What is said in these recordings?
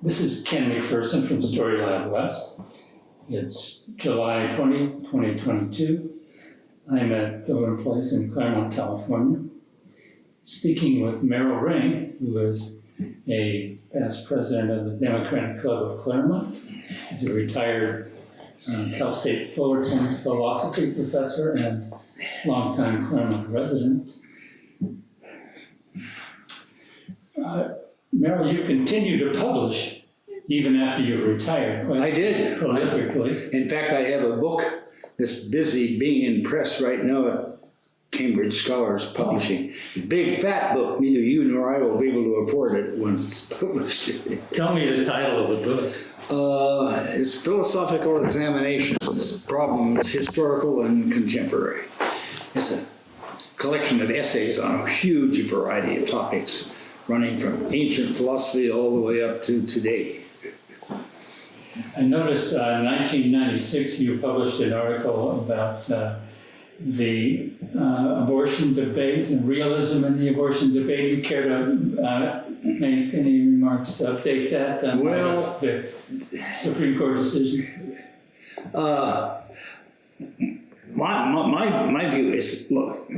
This is Ken McPherson from Storylab West. It's July 20th, 2022. I'm at Pilgrim Place in Claremont, California, speaking with Merrill Ring, who is a past president of the Democratic Club of Claremont. He's a retired Cal State Fullerton philosophy professor and longtime Claremont resident. Merrill, you continue to publish even after you retired. I did. Prolifically. In fact, I have a book that's busy being in press right now at Cambridge Scholars Publishing. A big, fat book. Neither you nor I will be able to afford it once it's published. Tell me the title of the book. It's Philosophical Examinations, Problems Historical and Contemporary. It's a collection of essays on a huge variety of topics, running from ancient philosophy all the way up to today. I noticed in 1996 you published an article about the abortion debate and realism in the abortion debate. You care to make any remarks to update that? Well, the Supreme Court decision. My view is, look,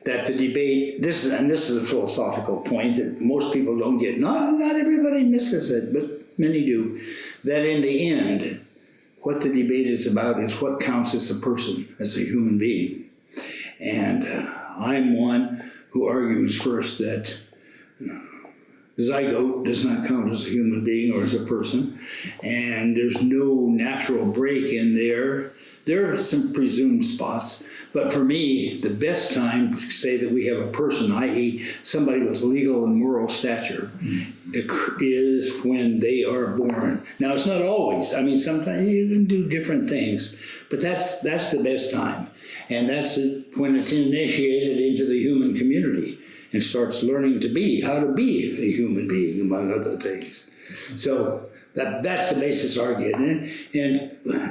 that the debate, this is a philosophical point that most people don't get. Not everybody misses it, but many do. That in the end, what the debate is about is what counts as a person, as a human being. And I'm one who argues first that zygote does not count as a human being or as a person, and there's no natural break in there. There are some presumed spots, but for me, the best time to say that we have a person, i.e. somebody with legal and moral stature, is when they are born. Now, it's not always. I mean, sometimes you can do different things, but that's the best time. And that's when it's initiated into the human community and starts learning to be, how to be a human being, among other things. So that's the basis argument. And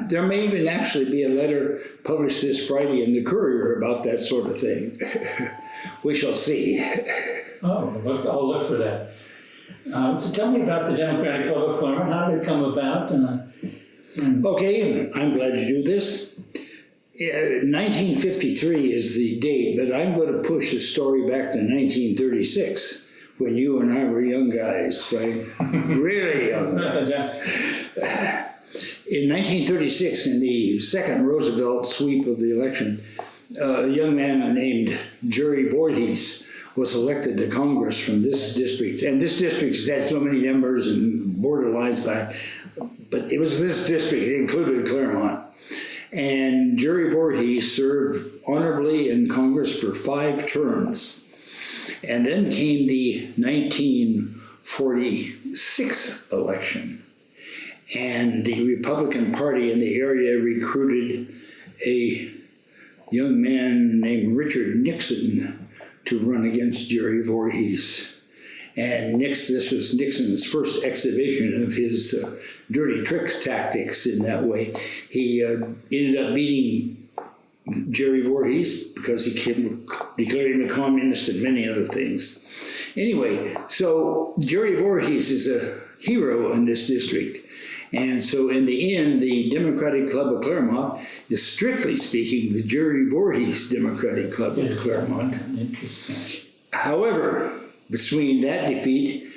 there may even actually be a letter published this Friday in the Courier about that sort of thing. We shall see. Oh, I'll look for that. So tell me about the Democratic Club of Claremont. How did it come about? Okay, I'm glad you do this. 1953 is the date, but I'm going to push the story back to 1936. When you and I were young guys, right? Really young guys. In 1936, in the second Roosevelt sweep of the election, a young man named Jerry Voorhis was elected to Congress from this district. And this district has had so many members and borderlines, but it was this district, it included Claremont. And Jerry Voorhis served honorably in Congress for 5 terms. And then came the 1946 election, and the Republican Party in the area recruited a young man named Richard Nixon to run against Jerry Voorhis. And this was Nixon's first exhibition of his dirty tricks tactics in that way. He ended up beating Jerry Voorhis because he declared him a communist and many other things. Anyway, so Jerry Voorhis is a hero in this district. And so in the end, the Democratic Club of Claremont is, strictly speaking, the Jerry Voorhis Democratic Club of Claremont. Interesting. However, between that defeat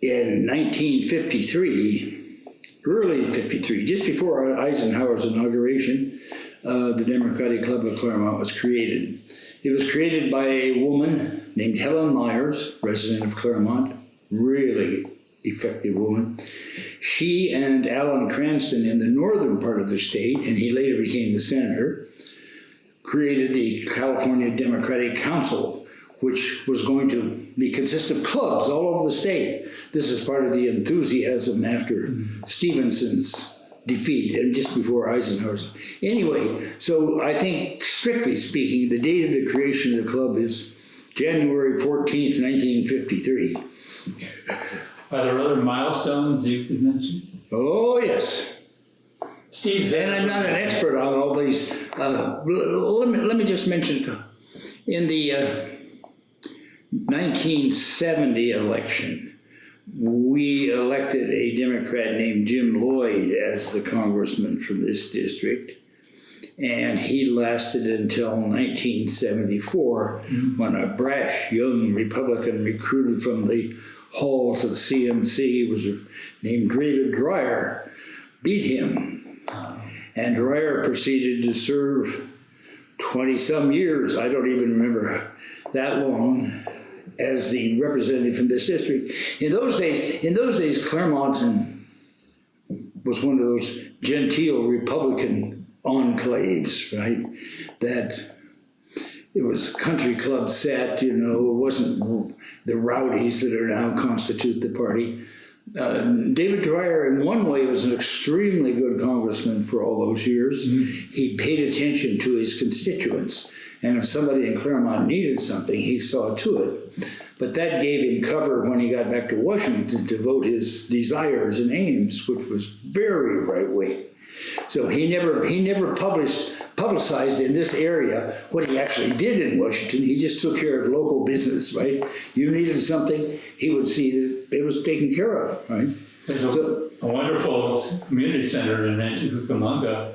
in 1953, early 53, just before Eisenhower's inauguration, the Democratic Club of Claremont was created. It was created by a woman named Helen Myers, resident of Claremont, really effective woman. She and Alan Cranston in the northern part of the state, and he later became the senator, created the California Democratic Council, which was going to consist of clubs all over the state. This is part of the enthusiasm after Stevenson's defeat and just before Eisenhower's. Anyway, so I think, strictly speaking, the date of the creation of the club is January 14th, 1953. Are there other milestones you could mention? Oh, yes. Steve, and I'm not an expert on all these. Let me just mention, in the 1970 election, we elected a Democrat named Jim Lloyd as the congressman from this district. And he lasted until 1974, when a brash young Republican recruited from the halls of CMC was named Drier, beat him. And Drier proceeded to serve 20-some years, I don't even remember that long, as the representative from this district. In those days, Claremont was one of those genteel Republican enclaves, right? That it was country club set, it wasn't the rowdies that are now constitute the party. David Drier, in one way, was an extremely good congressman for all those years. He paid attention to his constituents, and if somebody in Claremont needed something, he saw to it. But that gave him cover when he got back to Washington to vote his desires and aims, which was very right-wing. So he never publicized in this area what he actually did in Washington. He just took care of local business, right? You needed something, he would see that it was taken care of, right? There's a wonderful community center in Cucamonga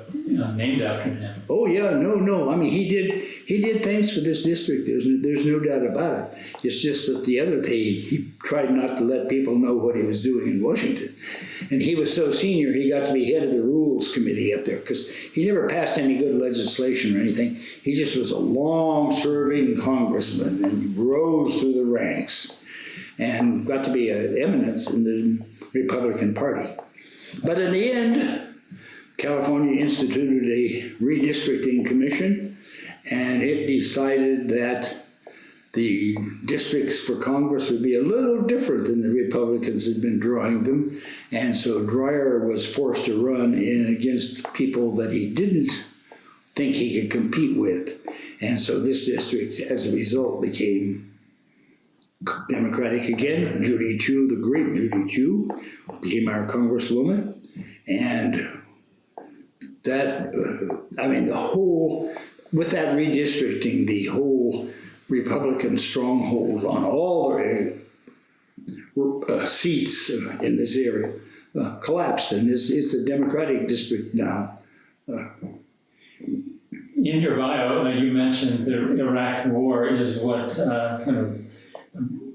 named after him. Oh yeah, no. I mean, he did things for this district. There's no doubt about it. It's just that the other day he tried not to let people know what he was doing in Washington, and he was so senior he got to be head of the Rules Committee up there because he never passed any good legislation or anything. He just was a long-serving congressman and rose through the ranks and got to be an eminence in the Republican Party. But in the end, California instituted a redistricting commission, and it decided that the districts for Congress would be a little different than the Republicans had been drawing them. And so Drier was forced to run in against people that he didn't think he could compete with. And so this district, as a result, became Democratic again. Judy Chu, the great Judy Chu, became our congresswoman. And that, with that redistricting, the whole Republican stronghold on all the seats in this area collapsed, and it's a Democratic district now. In your bio, you mentioned the Iraq War is what kind of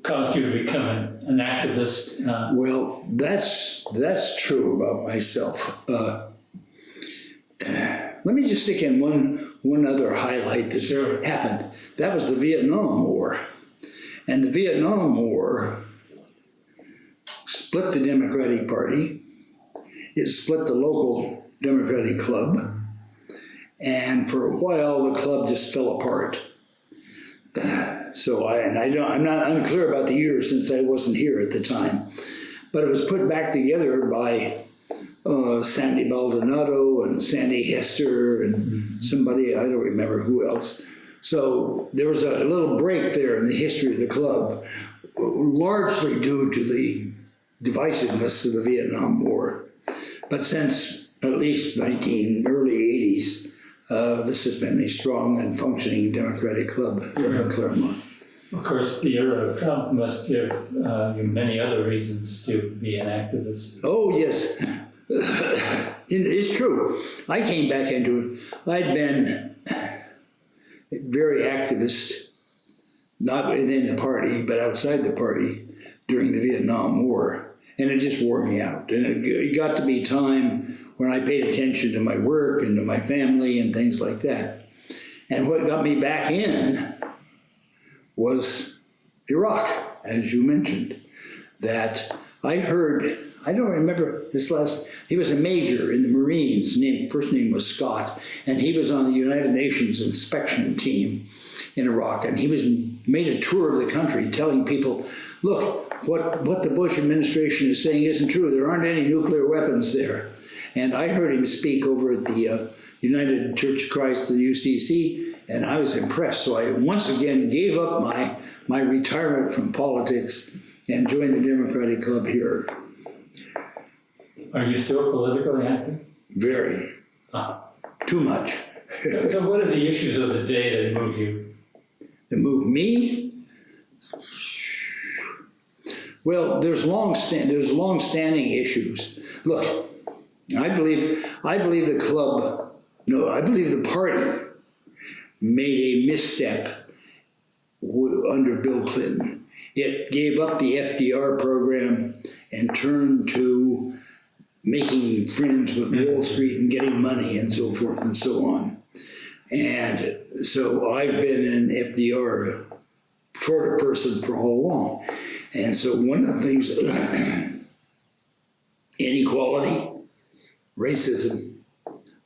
caused you to become an activist. Well, that's true about myself. Let me just stick in one other highlight that happened. That was the Vietnam War. And the Vietnam War split the Democratic Party. It split the local Democratic Club. And for a while, the club just fell apart. So I'm not unclear about the years since I wasn't here at the time. But it was put back together by Sandy Baldonado and Sandy Hester and somebody, I don't remember who else. So there was a little break there in the history of the club, largely due to the divisiveness of the Vietnam War. But since at least early 80s, this has been a strong and functioning Democratic club here in Claremont. Of course, the era of Trump must give you many other reasons to be an activist. Oh, yes. It's true. I came back into it. I'd been very activist, not within the party, but outside the party during the Vietnam War. And it just wore me out. And it got to be time when I paid attention to my work and to my family and things like that. And what got me back in was Iraq, as you mentioned, that I heard, I don't remember he was a major in the Marines, first name was Scott, and he was on the United Nations inspection team in Iraq, and he made a tour of the country telling people, look, what the Bush administration is saying isn't true. There aren't any nuclear weapons there. And I heard him speak over at the United Church of Christ, the UCC, and I was impressed. So I once again gave up my retirement from politics and joined the Democratic Club here. Are you still politically active? Very. Too much. So what are the issues of the day that move you? That move me? Well, there's long-standing issues. Look, I believe the club, no, I believe the party made a misstep under Bill Clinton. It gave up the FDR program and turned to making friends with Wall Street and getting money and so forth and so on. And so I've been an FDR sort of person for all along. And so one of the things, inequality, racism,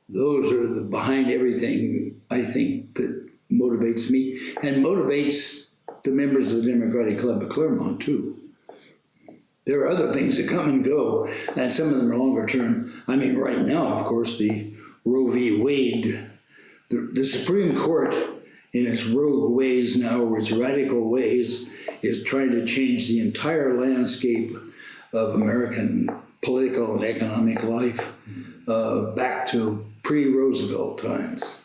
those are behind everything, I think, that motivates me and motivates the members of the Democratic Club of Claremont too. There are other things that come and go, and some of them are longer term. I mean, right now, of course, the Roe v. Wade, the Supreme Court, in its rogue ways now, or its radical ways, is trying to change the entire landscape of American political and economic life back to pre-Roosevelt times.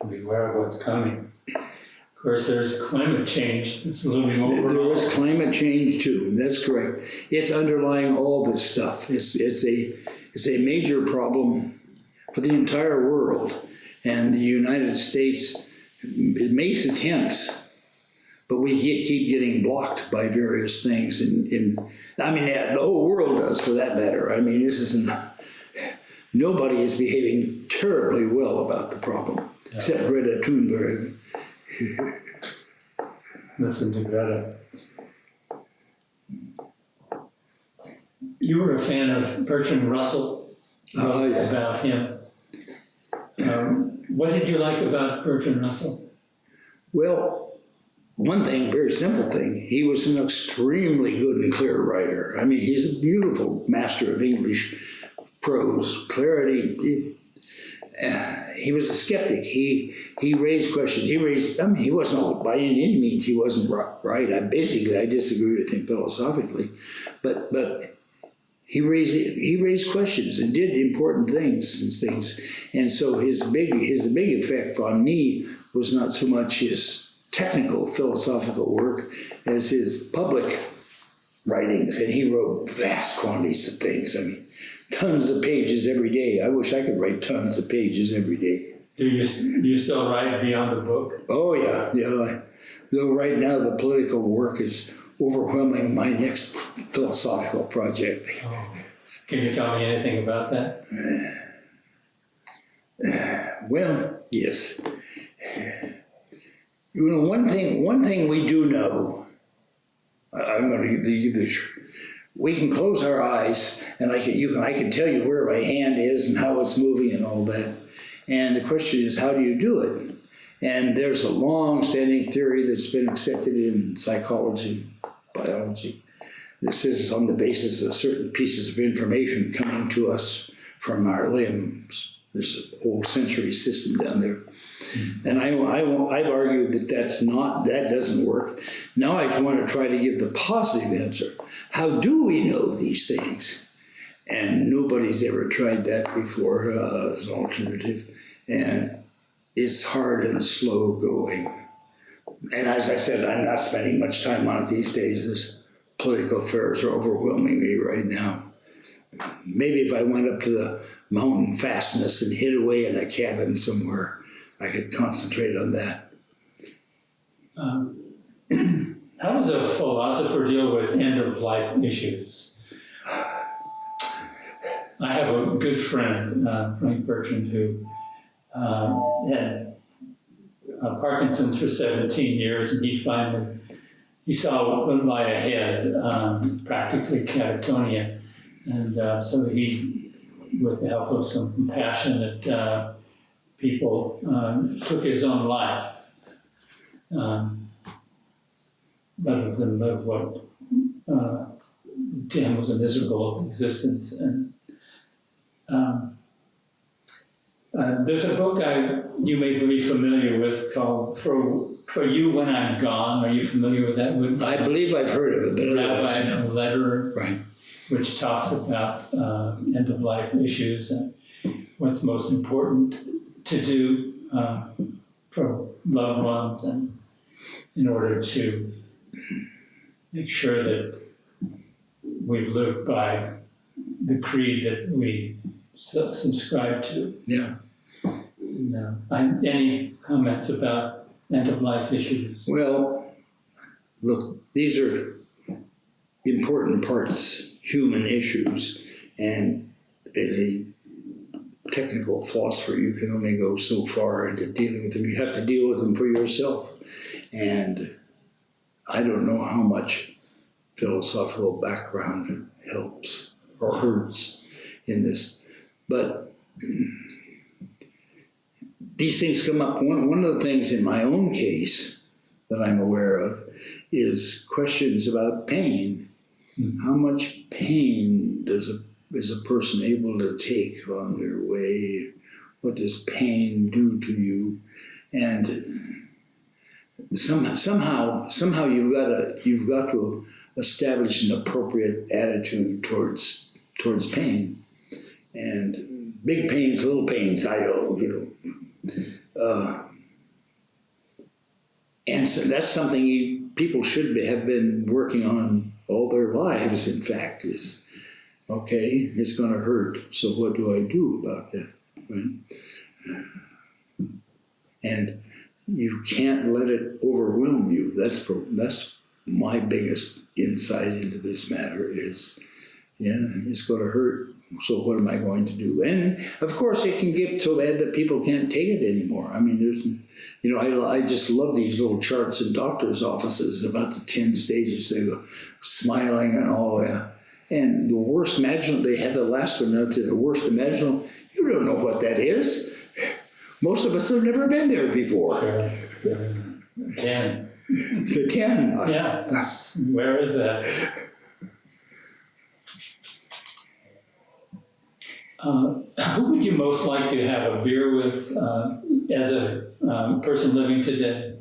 Beware of what's coming. Of course, there's climate change that's looming over. There is climate change too. That's correct. It's underlying all this stuff. It's a major problem for the entire world, and the United States. It makes attempts, but we keep getting blocked by various things. I mean, the whole world does, for that matter. I mean, this isn't. Nobody is behaving terribly well about the problem, except Greta Thunberg. Listen to Greta. You were a fan of Bertrand Russell. Yes. About him. What did you like about Bertrand Russell? Well, one thing, very simple thing, he was an extremely good and clear writer. I mean, he's a beautiful master of English prose, clarity. He was a skeptic. He raised questions. He wasn't, by any means, he wasn't right. I disagree with him philosophically, but he raised questions and did important things. And so his big effect on me was not so much his technical philosophical work as his public writings. And he wrote vast quantities of things. I mean, tons of pages every day. I wish I could write tons of pages every day. Do you still write beyond the book? Oh yeah. Though right now the political work is overwhelming my next philosophical project. Oh. Can you tell me anything about that? Well, yes. You know, one thing we do know. I'm going to give this. We can close our eyes, and I can tell you where my hand is and how it's moving and all that. And the question is, how do you do it? And there's a long-standing theory that's been accepted in psychology, biology. This is on the basis of certain pieces of information coming to us from our limbs. There's a whole sensory system down there. And I've argued that that doesn't work. Now I want to try to give the positive answer. How do we know these things? And nobody's ever tried that before as an alternative. And it's hard and slow going. And as I said, I'm not spending much time on it these days. This political affairs are overwhelming me right now. Maybe if I went up to the mountain fastness and hid away in a cabin somewhere, I could concentrate on that. How does a philosopher deal with end-of-life issues? I have a good friend, Frank Bertrand, who had Parkinson's for 17 years, and he saw what lie ahead, practically catatonia. And so he, with the help of some compassionate people, took his own life, rather than live what to him was a miserable existence. And there's a book you may be familiar with called For You When I'm Gone. Are you familiar with that? I believe I've heard of it, but Rabbi Zetterber, right, which talks about end-of-life issues and what's most important to do for loved ones, and in order to make sure that we've lived by the creed that we subscribe to. Yeah. No. Any comments about end-of-life issues? Well, look, these are important parts, human issues, and as a technical philosopher, you can only go so far into dealing with them. You have to deal with them for yourself. And I don't know how much philosophical background helps or hurts in this, but these things come up. One of the things in my own case that I'm aware of is questions about pain. How much pain is a person able to take on their way? What does pain do to you? And somehow you've got to establish an appropriate attitude towards pain. And big pains, little pains, I know, and so that's something people should have been working on all their lives, in fact, is, okay, it's going to hurt, so what do I do about that? Right? And you can't let it overwhelm you. That's my biggest insight into this matter is, yeah, it's going to hurt, so what am I going to do? And of course it can get so bad that people can't take it anymore. I mean, I just love these little charts in doctors' offices about the 10 stages. They go smiling and all that. And the worst imaginable, they have the last one, the worst imaginable, you don't know what that is. Most of us have never been there before. Sure. 10. The 10. Yeah, where is that? Who would you most like to have a beer with as a person living today?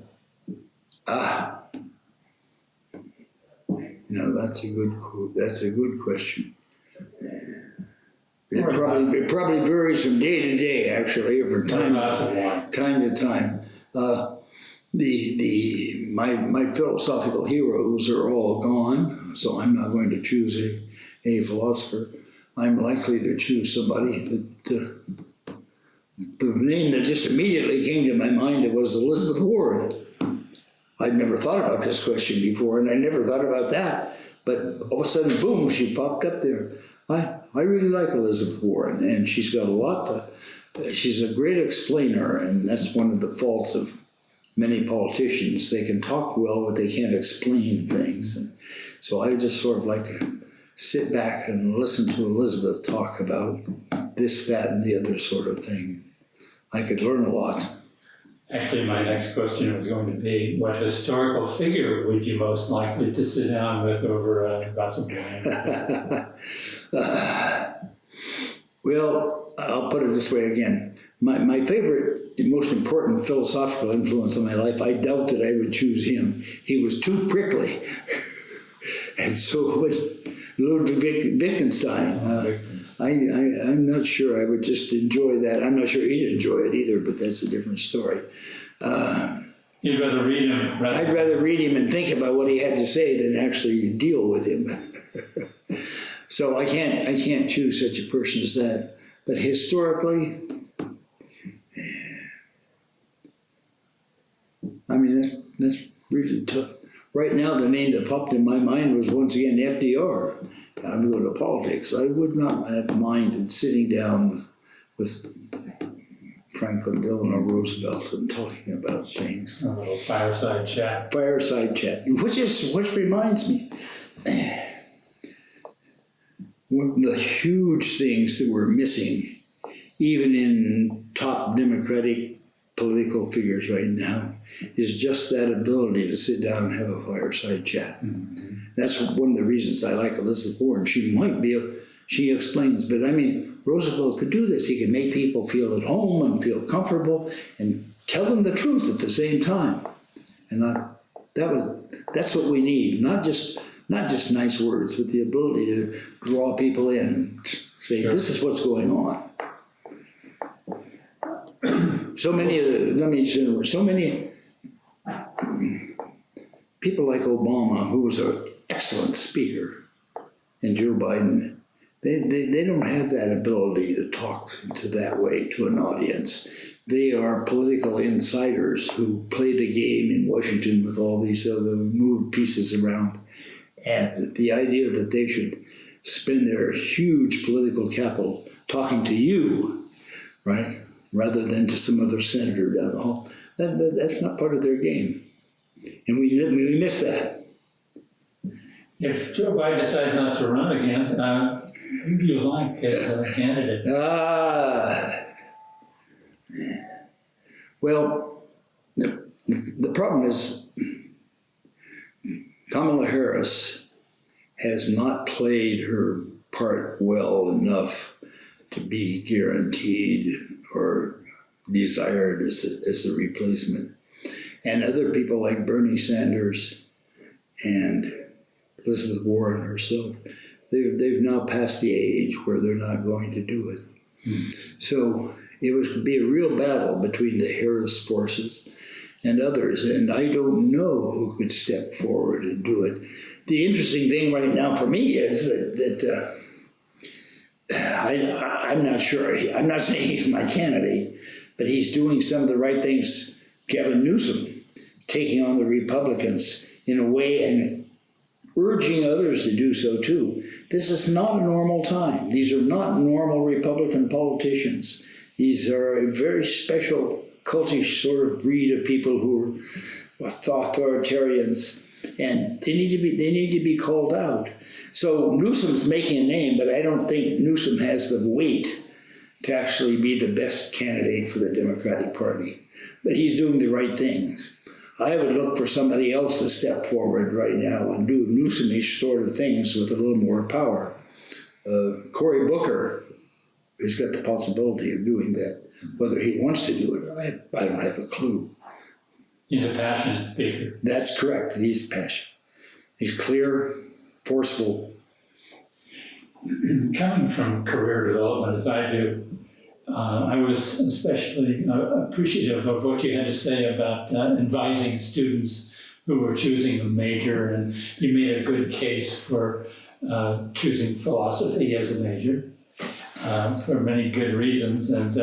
No, that's a good question. It probably varies from day to day, actually, or from time to time. My philosophical heroes are all gone, so I'm not going to choose a philosopher. I'm likely to choose somebody that the name that just immediately came to my mind was Elizabeth Warren. I'd never thought about this question before, and I never thought about that. But all of a sudden, boom, she popped up there. I really like Elizabeth Warren, and she's got a lot she's a great explainer, and that's one of the faults of many politicians. They can talk well, but they can't explain things. And so I just sort of like to sit back and listen to Elizabeth talk about this, that, and the other sort of thing. I could learn a lot. Actually, my next question was going to be, what historical figure would you most likely to sit down with over a glass of wine? Well, I'll put it this way again. My favorite, most important philosophical influence in my life, I doubt that I would choose him. He was too prickly. And so would Ludwig Wittgenstein. I'm not sure I would just enjoy that. I'm not sure he'd enjoy it either, but that's a different story. You'd rather read him? I'd rather read him and think about what he had to say than actually deal with him. So I can't choose such a person as that. But historically, I mean, that's really tough. Right now, the name that popped in my mind was once again FDR. I'm going to politics. I would not have minded sitting down with Franklin Delano Roosevelt and talking about things. A little fireside chat. Which reminds me, one of the huge things that we're missing, even in top Democratic political figures right now, is just that ability to sit down and have a fireside chat. Mm-hmm. That's one of the reasons I like Elizabeth Warren. She explains, but I mean, Roosevelt could do this. He could make people feel at home and feel comfortable and tell them the truth at the same time. And that's what we need. Not just nice words, but the ability to draw people in and say, sure, this is what's going on. So many people like Obama, who was an excellent speaker, and Joe Biden, they don't have that ability to talk to that way to an audience. They are political insiders who play the game in Washington with all these other moved pieces around. And the idea that they should spend their huge political capital talking to you, right, rather than to some other senator down the hall, that's not part of their game. And we miss that. If Joe Biden decides not to run again, who do you like as a candidate? Well, the problem is Kamala Harris has not played her part well enough to be guaranteed or desired as the replacement. And other people like Bernie Sanders and Elizabeth Warren herself, they've now passed the age where they're not going to do it. So it would be a real battle between the Harris forces and others, and I don't know who could step forward and do it. The interesting thing right now for me is that I'm not sure. I'm not saying he's my candidate, but he's doing some of the right things. Gavin Newsome taking on the Republicans in a way and urging others to do so too. This is not a normal time. These are not normal Republican politicians. These are a very special, cultish sort of breed of people who are authoritarians, and they need to be called out. So Newsom's making a name, but I don't think Newsom has the weight to actually be the best candidate for the Democratic Party. But he's doing the right things. I would look for somebody else to step forward right now and do Newsom-ish sort of things with a little more power. Cory Booker has got the possibility of doing that. Whether he wants to do it, I don't have a clue. He's a passionate speaker. That's correct. He's passionate. He's clear, forceful. Coming from career development as I do, I was especially appreciative of what you had to say about advising students who were choosing a major, and you made a good case for choosing philosophy as a major for many good reasons, and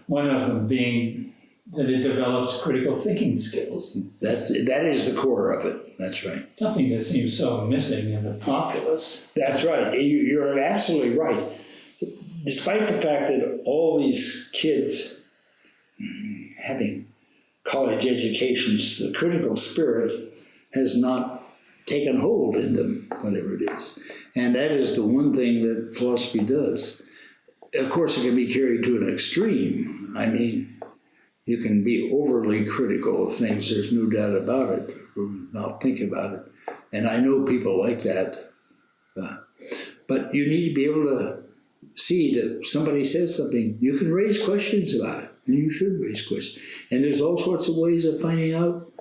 one of them being that it develops critical thinking skills. That is the core of it. That's right. Something that seems so missing in the populace. That's right. You're absolutely right. Despite the fact that all these kids having college educations, the critical spirit has not taken hold in them, whatever it is. And that is the one thing that philosophy does. Of course, it can be carried to an extreme. I mean, you can be overly critical of things, there's no doubt about it, or not think about it. And I know people like that. But you need to be able to see that somebody says something, you can raise questions about it, and you should raise questions. And there's all sorts of ways of finding out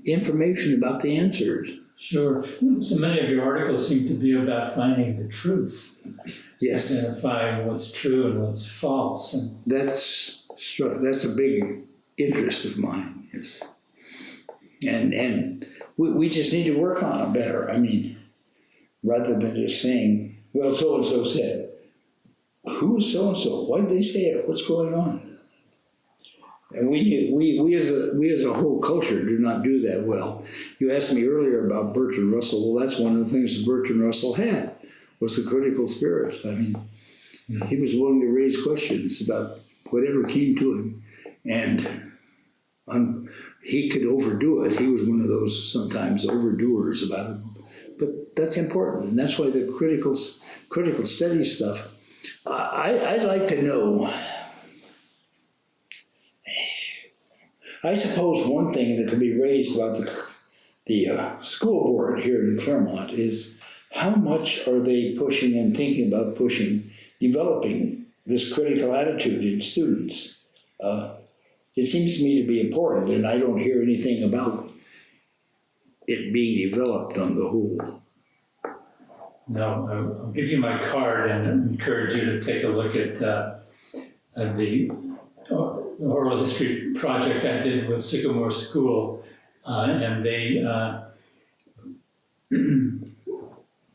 information about the answers. Sure. So many of your articles seem to be about finding the truth. Yes. Identifying what's true and what's false. And that's a big interest of mine, yes. And we just need to work on it better. I mean, rather than just saying, well, so-and-so said. Who is so-and-so? Why did they say it? What's going on? And we as a whole culture do not do that well. You asked me earlier about Bertrand Russell. Well, that's one of the things that Bertrand Russell had, was the critical spirit. I mean, he was willing to raise questions about whatever came to him. And he could overdo it. He was one of those sometimes overdoers about it. But that's important, and that's why the critical study stuff, I'd like to know. I suppose one thing that could be raised about the school board here in Claremont is how much are they pushing and thinking about developing this critical attitude in students? It seems to me to be important, and I don't hear anything about it being developed on the whole. no, I'll give you my card and encourage you to take a look at the oral history project I did with Sycamore School, and they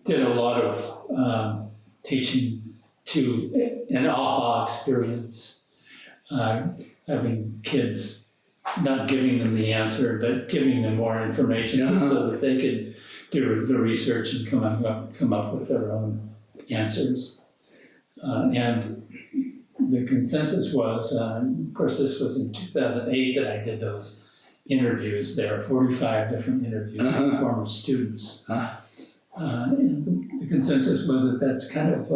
did a lot of teaching to an aha experience, having kids, not giving them the answer, but giving them more information so that they could do the research and come up with their own answers. And the consensus was, of course, this was in 2008 that I did those interviews. There are 45 different interviews with former students. And the consensus was that that's kind of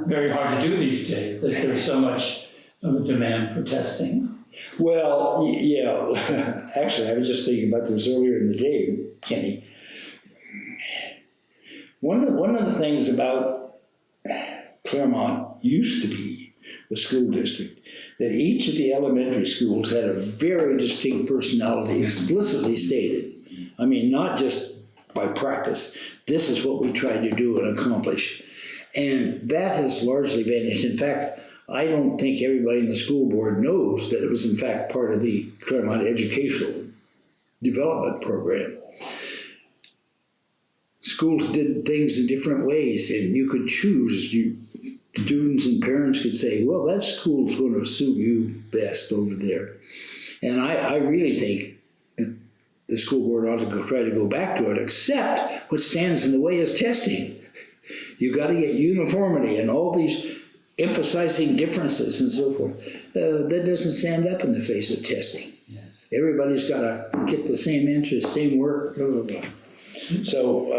very hard to do these days, that there's so much of a demand for testing. Well, yeah, actually, I was just thinking about this earlier in the day, Kenny. One of the things about Claremont used to be the school district, that each of the elementary schools had a very distinct personality, explicitly stated. I mean, not just by practice. This is what we tried to do and accomplish. And that has largely vanished. In fact, I don't think everybody in the school board knows that it was in fact part of the Claremont Educational Development Program. Schools did things in different ways, and you could choose. Students and parents could say, well, that school's going to suit you best over there. And I really think that the school board ought to try to go back to it, except what stands in the way is testing. You've got to get uniformity and all these emphasizing differences and so forth. That doesn't stand up in the face of testing. Yes. Everybody's got to get the same answers, same work, blah, blah, blah. So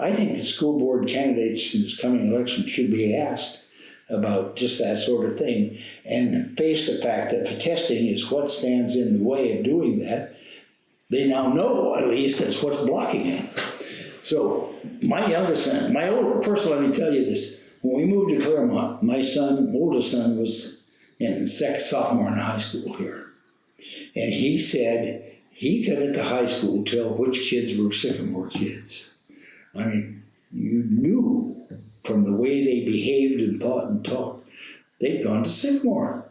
I think the school board candidates in this coming election should be asked about just that sort of thing and face the fact that the testing is what stands in the way of doing that. They now know, at least, that's what's blocking it. So my youngest son, first let me tell you this. When we moved to Claremont, my oldest son was in sophomore in high school here. And he said he could at the high school tell which kids were Sycamore kids. I mean, you knew from the way they behaved and thought and talked, they'd gone to Sycamore.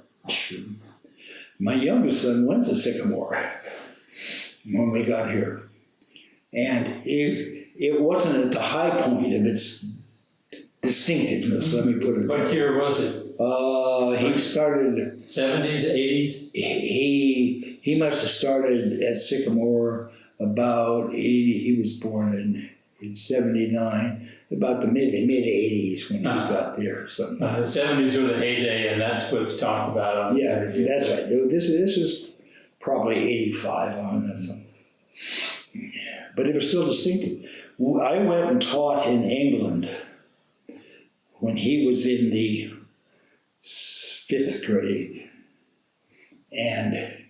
My youngest son went to Sycamore when we got here. And it wasn't at the high point of its distinctiveness, let me put it. What year was it? He started 70s, 80s? He must have started at Sycamore about 80. He was born in 79, about the mid 80s when he got there. Something. The 70s were the heyday, and that's what's talked about on Saturday. That's right. This was probably 85 on or something. But it was still distinctive. I went and taught in England when he was in the 5th grade. And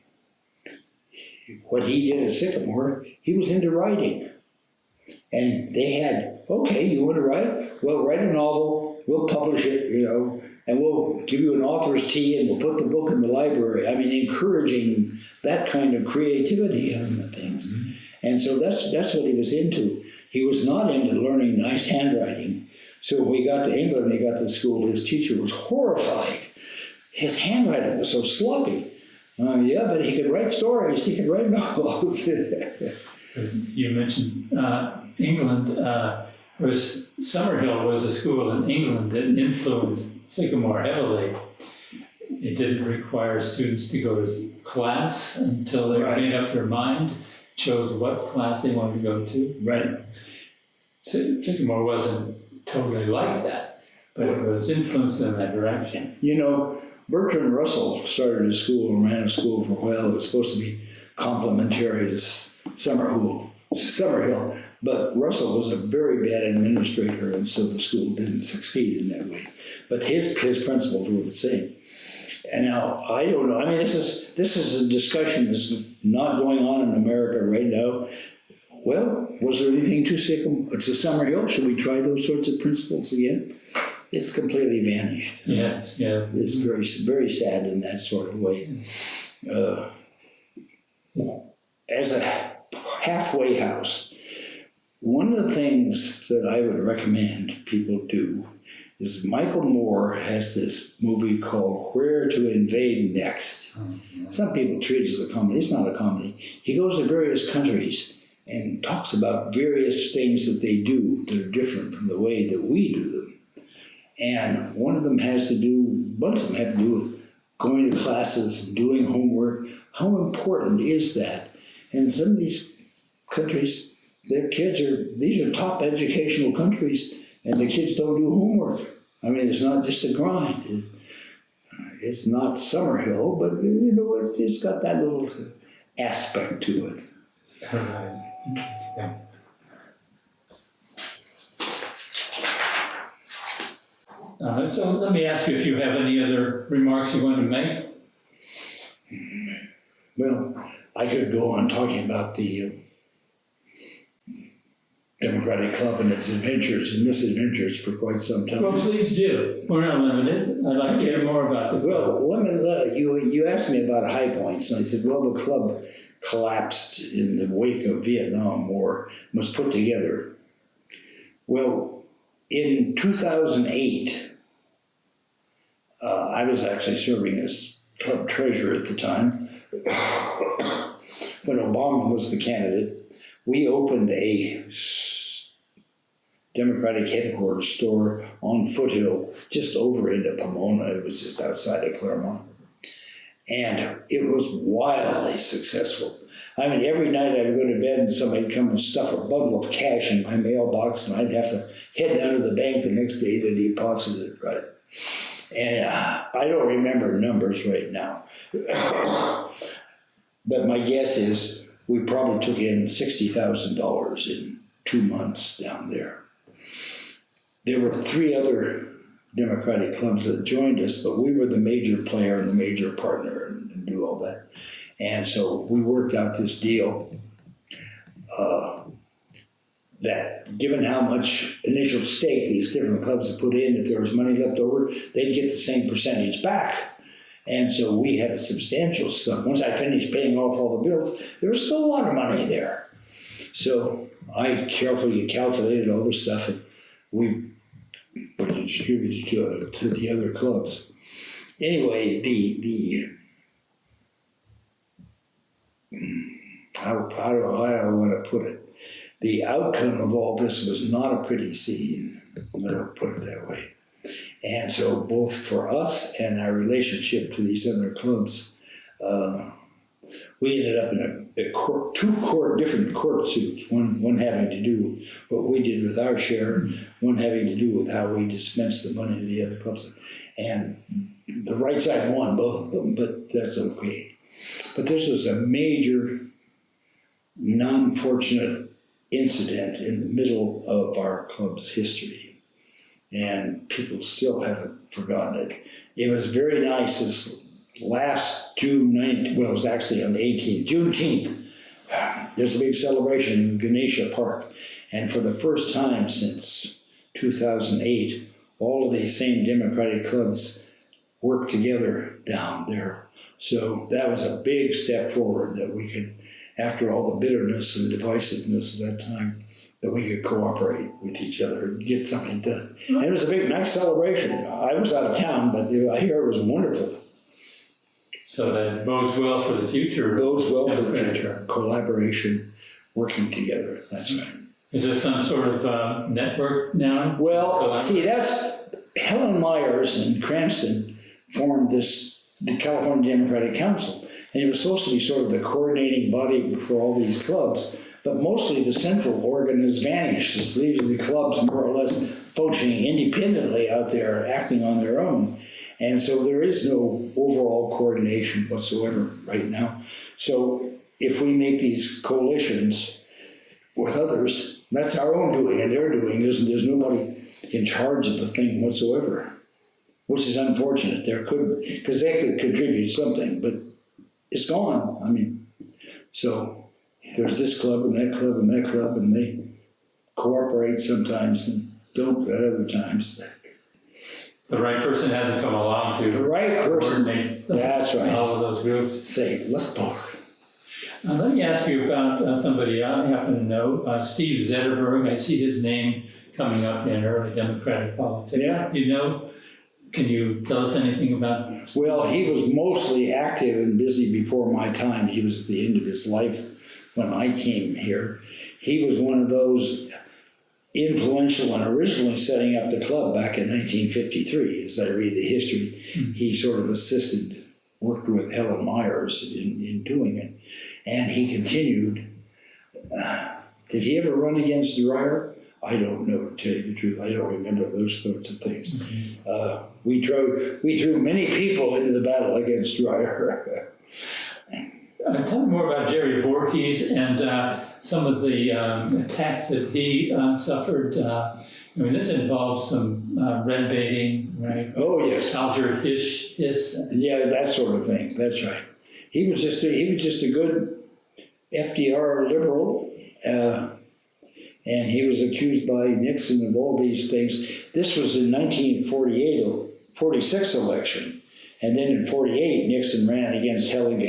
what he did at Sycamore, he was into writing. And they had, okay, you want to write? Well, write a novel, we'll publish it, and we'll give you an author's tea and we'll put the book in the library. I mean, encouraging that kind of creativity in the things. Mm-hmm. And so that's what he was into. He was not into learning nice handwriting. So when we got to England and he got to school, his teacher was horrified. His handwriting was so sloppy. Yeah, but he could write stories, he could write novels. You mentioned England. Summerhill was a school in England that influenced Sycamore heavily. It didn't require students to go to class until they made up their mind, chose what class they wanted to go to. Right. Sycamore wasn't totally like that, but it was influenced in that direction. Bertrand Russell started a school and ran a school for a while. It was supposed to be complementary to Summerhill, but Russell was a very bad administrator, and so the school didn't succeed in that way. But his principles were the same. And now, I don't know, I mean, this is a discussion that's not going on in America right now. Well, was there anything to Summerhill? Should we try those sorts of principles again? It's completely vanished. Yes, yeah. It's very, very sad in that sort of way. As a halfway house, one of the things that I would recommend people do is Michael Moore has this movie called Where to Invade Next. Some people treat it as a comedy. It's not a comedy. He goes to various countries and talks about various things that they do that are different from the way that we do them. And one of them has to do, bunch of them have to do with going to classes, doing homework. How important is that? And some of these countries, their kids these are top educational countries, and the kids don't do homework. I mean, it's not just a grind. It's not Summerhill, but it's got that little aspect to it. Is that right? Interesting. So let me ask you if you have any other remarks you want to make. Well, I could go on talking about the Democratic Club and its adventures and misadventures for quite some time. Well, please do. We're not limited. I'd like to hear more about the club. Well, you asked me about high points, and I said, well, the club collapsed in the wake of Vietnam War, was put together. Well, in 2008, I was actually serving as club treasurer at the time. When Obama was the candidate, we opened a Democratic headquarters store on Foothill, just over into Pomona. It was just outside of Claremont. And it was wildly successful. I mean, every night I'd go to bed and somebody'd come and stuff a bundle of cash in my mailbox, and I'd have to head down to the bank the next day to deposit it, right? And I don't remember numbers right now. But my guess is we probably took in $60,000 in 2 months down there. There were 3 other Democratic clubs that joined us, but we were the major player and the major partner and do all that. And so we worked out this deal that given how much initial stake these different clubs had put in, if there was money left over, they'd get the same percentage back. And so we had a substantial sum. Once I finished paying off all the bills, there was still a lot of money there. So I carefully calculated all this stuff, and we distributed to the other clubs. Anyway, how do I want to put it? The outcome of all this was not a pretty scene, let me put it that way. And so both for us and our relationship to these other clubs, we ended up in two different court suits, one having to do with what we did with our share, one having to do with how we dispensed the money to the other clubs. And the right side won both of them, but that's okay. But this was a major, non-fortunate incident in the middle of our club's history. And people still haven't forgotten it. It was very nice this last June 19th, well, it was actually on the 18th, Juneteenth. There's a big celebration in Ganesha Park. And for the first time since 2008, all of these same Democratic clubs worked together down there. So that was a big step forward that we could, after all the bitterness and divisiveness of that time, that we could cooperate with each other and get something done. And it was a big, nice celebration. I was out of town, but I hear it was wonderful. So that bodes well for the future. Bodes well for the future. Collaboration, working together, that's right. Is there some sort of network now? Well, see, that's Helen Myers in Cranston formed the California Democratic Council. And it was supposed to be sort of the coordinating body for all these clubs, but mostly the central organ has vanished. It's leaving the clubs more or less functioning independently out there, acting on their own. And so there is no overall coordination whatsoever right now. So if we make these coalitions with others, that's our own doing and their doing. There's nobody in charge of the thing whatsoever, which is unfortunate. There could, because they could contribute something, but it's gone. I mean, so there's this club and that club and that club, and they cooperate sometimes and don't at other times. The right person hasn't come along to the right person, coordinate that's right. all of those groups. Say, let's talk. Let me ask you about somebody I happen to know, Steve Zetterber. I see his name coming up in early Democratic politics. Yeah. You know, can you tell us anything about? Well, he was mostly active and busy before my time. He was at the end of his life when I came here. he was one of those influential and originally setting up the club back in 1953. As I read the history, he sort of worked with Helen Myers in doing it. And he continued. Did he ever run against Drier? I don't know, to tell you the truth. I don't remember those sorts of things. We threw many people into the battle against Drier. Tell me more about Jerry Voorhis and some of the attacks that he suffered. I mean, this involves some red baiting, right? Oh yes, Alger Hiss. Yeah, that sort of thing. That's right. He was just a good FDR liberal, and he was accused by Nixon of all these things. This was in 1946 election. And then in 48, Nixon ran against Helen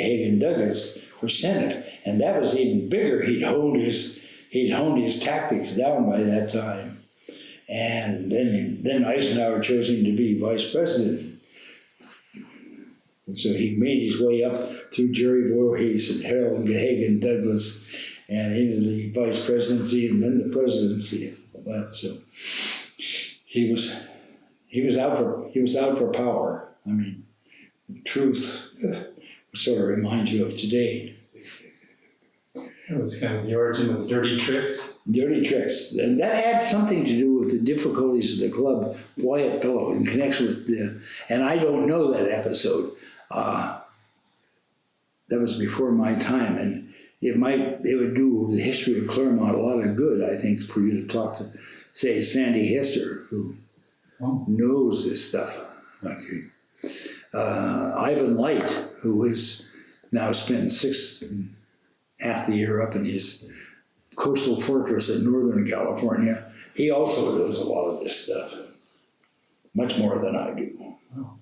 Douglas for Senate, and that was even bigger. He'd honed his tactics down by that time, and then Eisenhower chose him to be vice president, and so he made his way up through Jerry Voorhis and Helen Douglas, and into the vice presidency and then the presidency. So he was out for power. I mean. Truth sort of reminds you of today. It was kind of the origin of the dirty tricks. Dirty tricks. And that had something to do with the difficulties of the club, Wyatt Fellow, in connection with and I don't know that episode. That was before my time, and it would do the history of Claremont a lot of good, I think, for you to talk to, say, Sandy Hester, who knows this stuff. Okay. Ivan Light, who has now spent half the year up in his coastal fortress in Northern California, he also does a lot of this stuff, much more than I do. Oh.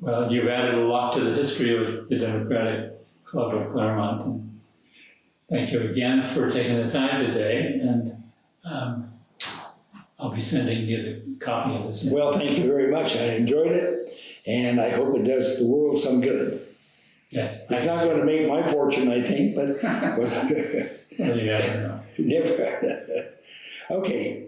Well, you've added a lot to the history of the Democratic Club of Claremont. And thank you again for taking the time today, and I'll be sending you the copy of this. Well, thank you very much. I enjoyed it, and I hope it does the world some good. Yes. It's not going to make my fortune, I think, but Well, you guys know. Never. Okay.